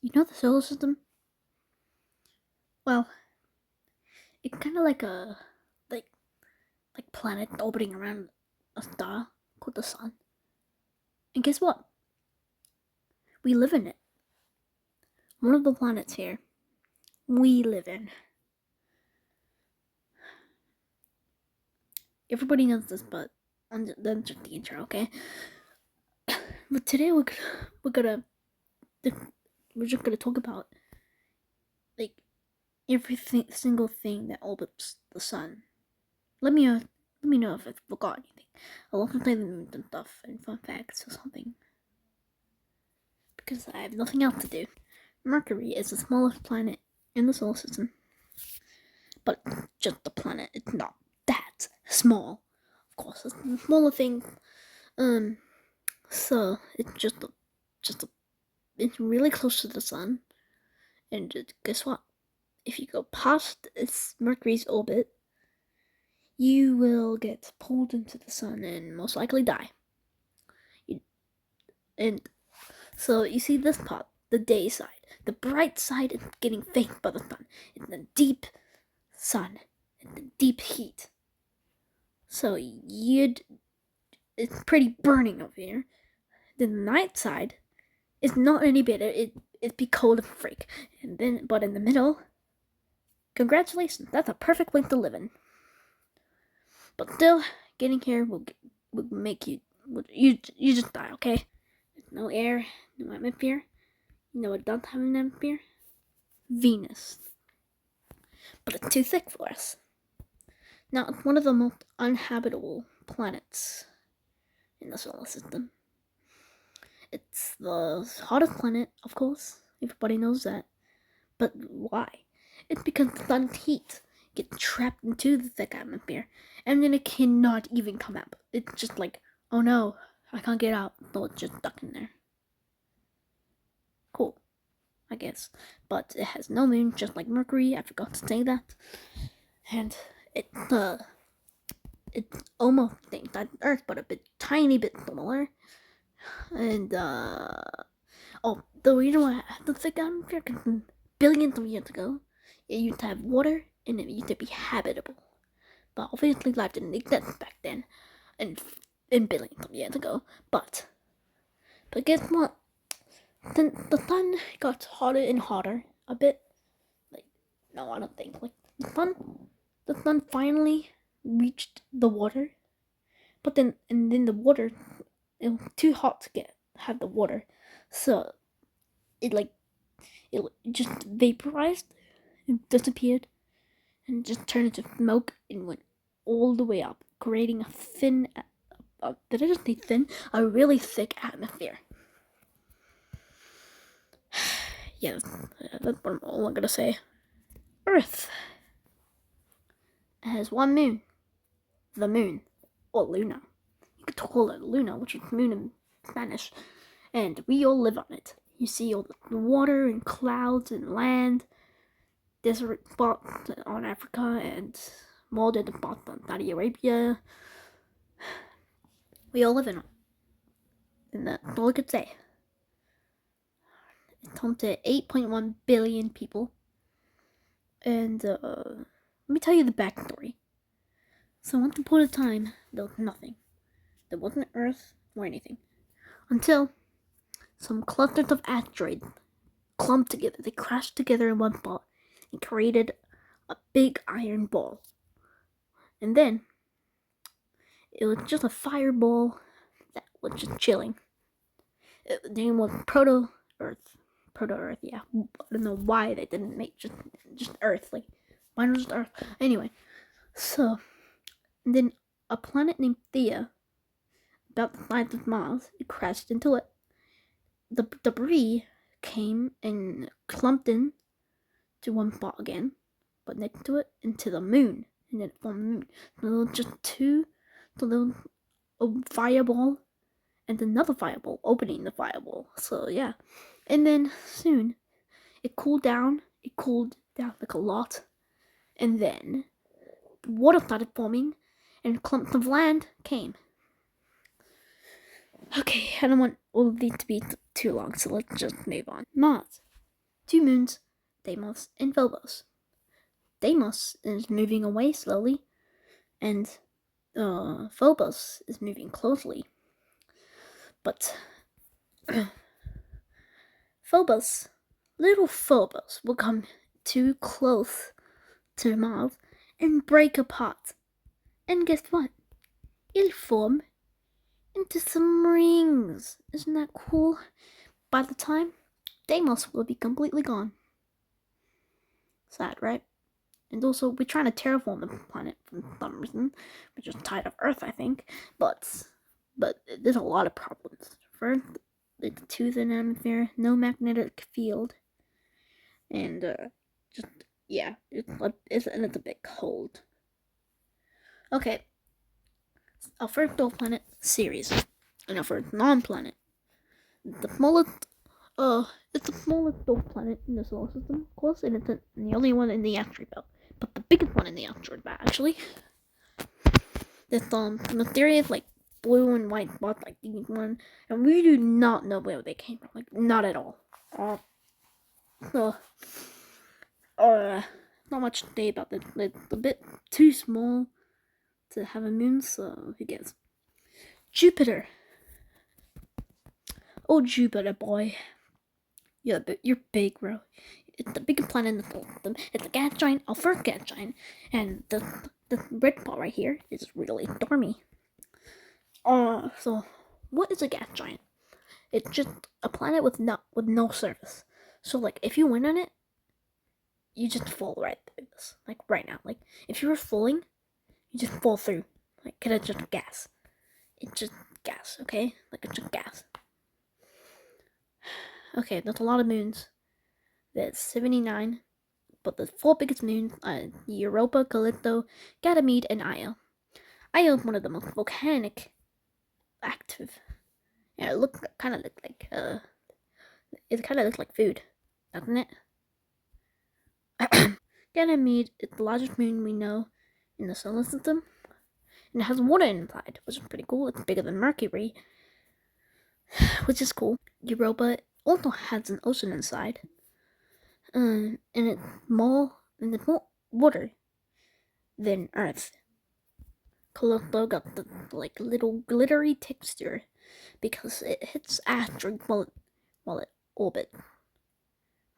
You know the solar system? Well, it's kind of like a like planet orbiting around a star called the sun. And guess what? We live in it. One of the planets here we live in. Everybody knows this, but that's just the intro, okay? But today we're gonna we're just gonna talk about like every single thing that orbits the sun. Let me know if I forgot anything. I love to play the moon and stuff and fun facts or something because I have nothing else to do. Mercury is the smallest planet in the solar system, but just a planet. It's not that small. Of course, it's a smaller thing. So it's it's really close to the sun. And guess what? If you go past Mercury's orbit, you will get pulled into the sun and most likely die. And so you see this part, the day side. The bright side is getting faked by the sun. It's the deep sun and the deep heat. So it's pretty burning over here. Then the night side is not any better. It'd be cold and freak. But in the middle, congratulations, that's a perfect place to live in. But still, getting here will make you just die, okay? There's no air, no atmosphere. You know what doesn't have an atmosphere? Venus. But it's too thick for us. Now, it's one of the most uninhabitable planets in the solar system. It's the hottest planet, of course. Everybody knows that. But why? It's because the sun's heat gets trapped into the thick atmosphere, and then it cannot even come out. It's just like, oh no, I can't get out. So it's just stuck in there. Cool, I guess. But it has no moon, just like Mercury. I forgot to say that. And it's almost things like Earth, but a tiny bit smaller. And the reason why the thick atmosphere, because billions of years ago, it used to have water and it used to be habitable. But obviously life didn't exist back then, and billions of years ago. But guess what? The sun got hotter and hotter a bit. Like, no, I don't think. Like the sun finally reached the water, but then the water, it was too hot to have the water, so it just vaporized and disappeared and just turned into smoke and went all the way up, creating a thin, did I just say thin? A really thick atmosphere. Yeah, that's all I'm gonna say. Earth has one moon. The moon, or Luna. You could call it Luna, which is moon in Spanish. And we all live on it. You see all the water and clouds and land, desert spots on Africa, and more desert spots on Saudi Arabia. We all live in it. And that's all I could say. It's home to 8.1 billion people. And let me tell you the backstory. So once upon a time, there was nothing. There wasn't Earth or anything. Until some clusters of asteroids clumped together. They crashed together in one spot and created a big iron ball. And then it was just a fireball that was just chilling. The name was Proto-Earth. Proto-Earth, yeah. I don't know why they didn't make just Earth. Like, why not just Earth? Anyway, so then a planet named Theia, about the size of Mars, it crashed into it. The debris came and clumped in to one spot again, but next to it into the moon, and then formed the moon. So there was just there was a fireball and another fireball opening the fireball. So yeah, and then soon it cooled down. It cooled down like a lot, and then water started forming, and clumps of land came. Okay, I don't want all of these to be too long, so let's just move on. Mars. two moons, Deimos and Phobos. Deimos is moving away slowly, and Phobos is moving closely. But little Phobos will come too close to Mars and break apart. And guess what? It'll form into some rings. Isn't that cool? By the time, Deimos will be completely gone. Sad, right? And also, we're trying to terraform the planet for some reason. We're just tired of Earth, I think. But there's a lot of problems. First, it's too thin atmosphere, no magnetic field, and it's a bit cold. Okay, our first dwarf planet, Ceres, and our first non-planet, the smallest. It's the smallest dwarf planet in the solar system, of course, and it's the only one in the asteroid belt. But the biggest one in the asteroid belt, actually. This mysterious blue and white spots like these one, and we do not know where they came from, not at all. Not much to say about this. It's a bit too small to have a moon, so who cares? Jupiter. Oh, Jupiter boy. You're big, bro. It's the biggest planet in the solar system. It's a gas giant, our first gas giant, and the red part right here is really stormy. So what is a gas giant? It's just a planet with no surface. So if you went on it, you just fall right through this. Right now. If you were falling, you just fall through. Cause it's just gas. It's just gas, okay? It's just gas. Okay, there's a lot of moons. There's 79, but the four biggest moons are Europa, Callisto, Ganymede, and Io. Io is one of the most volcanic active. Yeah, it kind of looks like food, doesn't it? Ganymede is the largest moon we know in the solar system, and it has water inside, which is pretty cool. It's bigger than Mercury, which is cool. Europa also has an ocean inside, and it's more water than Earth. Callisto got the little glittery texture because it hits asteroids while it orbits.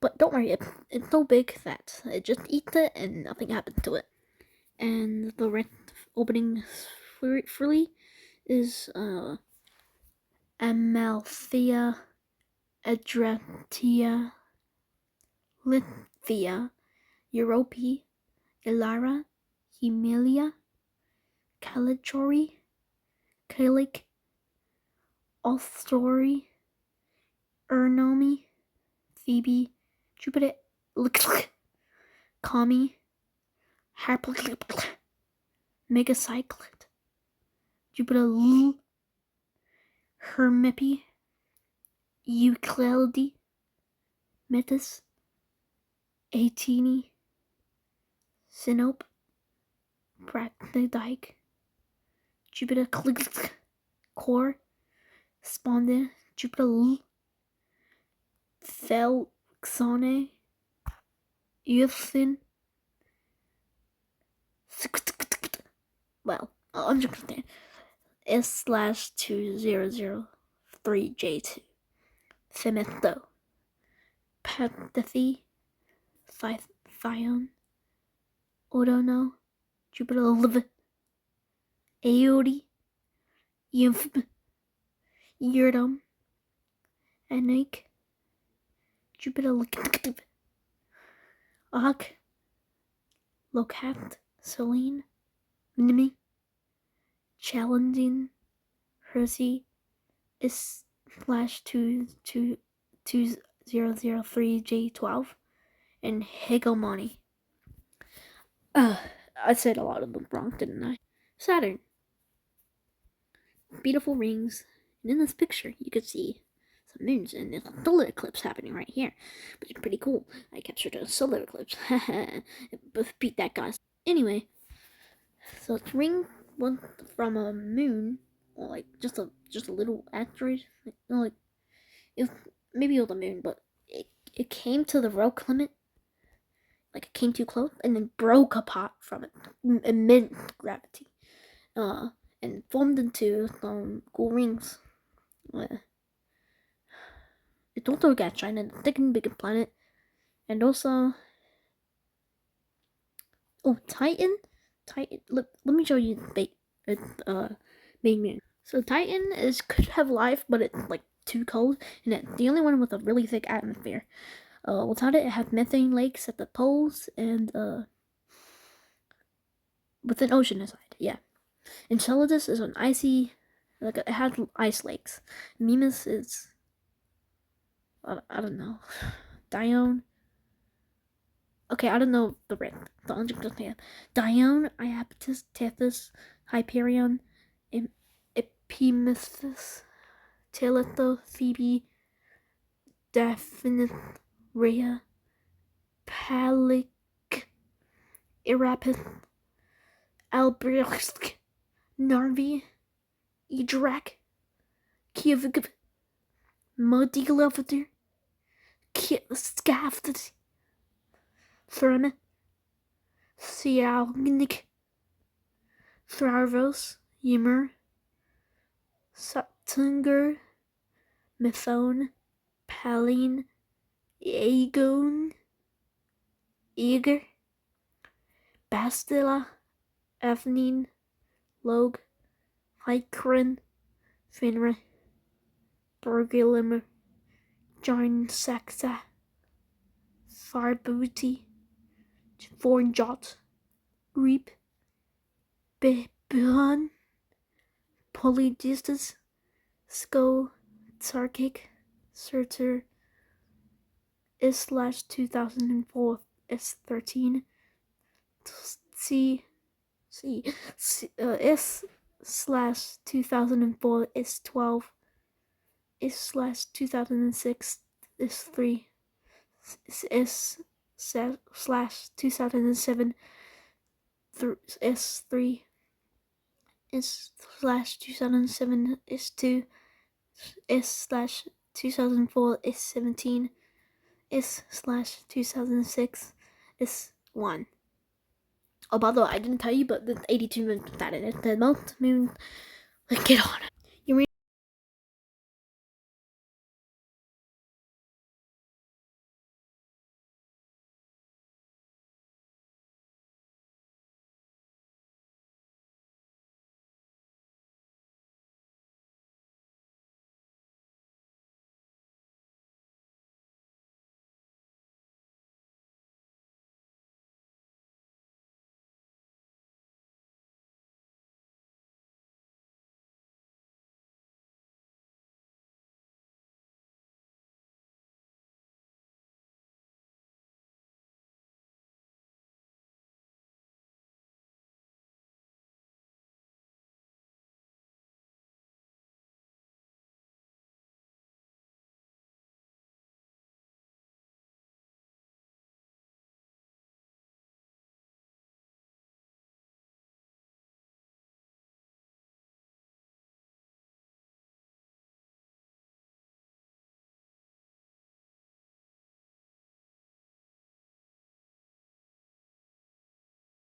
But don't worry, it's so big that it just eats it and nothing happens to it. And the red orbiting freely is Amalthea, Adrantia, Lithia, Europe, Elara, Emilia, Calichori, Kalik, Ostori, Ernomi, Phoebe, Jupiter, Kami, Megacyclid, Jupiter, Hermippe, Euclide, Metis, Atini, Sinope, Brachnidike, Jupiter, Core, Sponda, Jupiter, Thelxone, Euthin. Well, I'm just gonna S/2003J2, Themisto, Pathathy, Thion, Odono, Jupiter Liv, Aeodi, Ymph, Yurdum, Anik, Jupiter Arc, Locat, Selene, Minimi, Challenging, Hersey, S/2003J12, and Hegemony. I said a lot of them wrong, didn't I? Saturn. Beautiful rings. And in this picture, you could see some moons, and there's a solar eclipse happening right here, which is pretty cool. I captured a solar eclipse. Beat that guy. Anyway, so it's ring one from a moon, or just a little asteroid. Maybe it was a moon, but it came to the rock limit, like it came too close, and then broke apart from it, immense gravity, and formed into cool rings. It also got China, the second biggest planet, and also, Titan. Look, let me show you the main moon. So Titan could have life, but it's like too cold, and it's the only one with a really thick atmosphere. Without it, it has methane lakes at the poles and with an ocean inside. Yeah. Enceladus is an icy, like it has ice lakes. Mimas is, I don't know, Dione. Okay, I don't know the object doesn't have Dione, Iapetus, Tethys, Hyperion, Epimetheus, Teletho, Phoebe, Daphne, Rhea, Palic, Irapith, Albrecht, Narvi, Idrak, Kievig, Modiglavadir, Skafted, Therma, Sialgnik, Thrarvos, Ymir, Saptunger, Mithone, Paline, Aegon, Eager, Bastila, Evenine, Log, Hycrin, Finra, Bergilimmer, Jarn Saxa, Farbuti, Fornjot, Reap, Bebuhan, Polydistus, Sko, Tsarkic, Surtur, is/2004 S13, is/2004 S12, is/2006 S3, is/2007 S3, is/2007 S2, is/2004 S17, is/2006 S1. Oh, by the way, I didn't tell you, but the 82 moon planet is the most moon. Like, get on it.